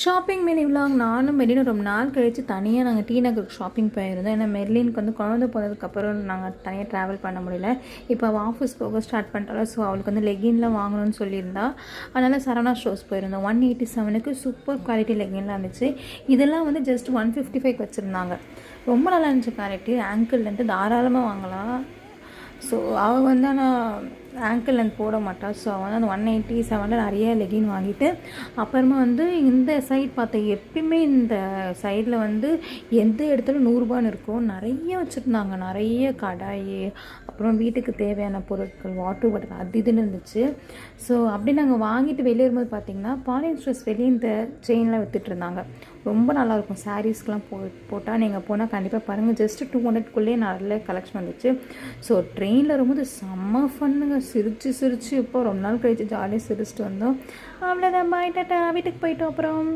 Shopping mini vlog. நானும் மெர்லினும் ரொம்ப நாள் கழித்து தனியாக நாங்கள் டி நகருக்கு ஷாப்பிங் போயிருந்தோம். ஏன்னா மெர்லினுக்கு வந்து குழந்தை போனதுக்கப்புறம் நாங்கள் தனியாக ட்ராவல் பண்ண முடியல. இப்போ அவள் ஆஃபீஸ் போக ஸ்டார்ட் பண்ணிட்டாலும். ஸோ அவளுக்கு வந்து லெகின்லாம் வாங்கணும்னு சொல்லியிருந்தா. அதனால் சரவணா ஸ்டோர்ஸ் போயிருந்தோம். 187க்கு சூப்பர் குவாலிட்டி லெகின்லாம் இருந்துச்சு. இதெல்லாம் வந்து ஜஸ்ட் 155 வச்சுருந்தாங்க. ரொம்ப நல்லா இருந்துச்சு குவாலிட்டி. ஆங்கிள்லேருந்து தாராளமாக வாங்கலாம். ஸோ அவள் வந்து ஆனால் ஆங்கிள் லென்த் போட மாட்டாள். ஸோ அவள் வந்து அந்த 187 நிறைய லெகின் வாங்கிட்டு அப்புறமா வந்து இந்த சைட் பார்த்தேன். எப்பயுமே இந்த சைடில் வந்து எந்த இடத்துல 100ரூபான்னு இருக்கும். நிறைய வச்சுருந்தாங்க. நிறைய கடாய், அப்புறம் வீட்டுக்கு தேவையான பொருட்கள், வாட்டர் பாட்டில், அது இதுன்னு இருந்துச்சு. ஸோ அப்படி நாங்கள் வாங்கிட்டு வெளியே வரும்போது பார்த்திங்கன்னா பாலியன் ஸ்ட்ரெஸ் வெளியே இந்த செயின்லாம் விற்றுட்டு இருந்தாங்க. ரொம்ப நல்லாயிருக்கும். சாரீஸ்க்கெலாம் போட்டால் நீங்கள் போனால் கண்டிப்பாக பாருங்கள். ஜஸ்ட்டு 200க்குள்ளேயே நல்ல கலெக்ஷன் வந்துச்சு. ஸோ ட்ரெயினில் வரும்போது செம்ம ஃபன்னுங்க. சிரித்து இப்போ ரொம்ப நாள் கழிச்சு ஜாலியாக சிரிச்சிட்டு வந்தோம். அவ்வளோதான். பாய் டாட்டா. வீட்டுக்கு போயிட்டோம். அப்புறம்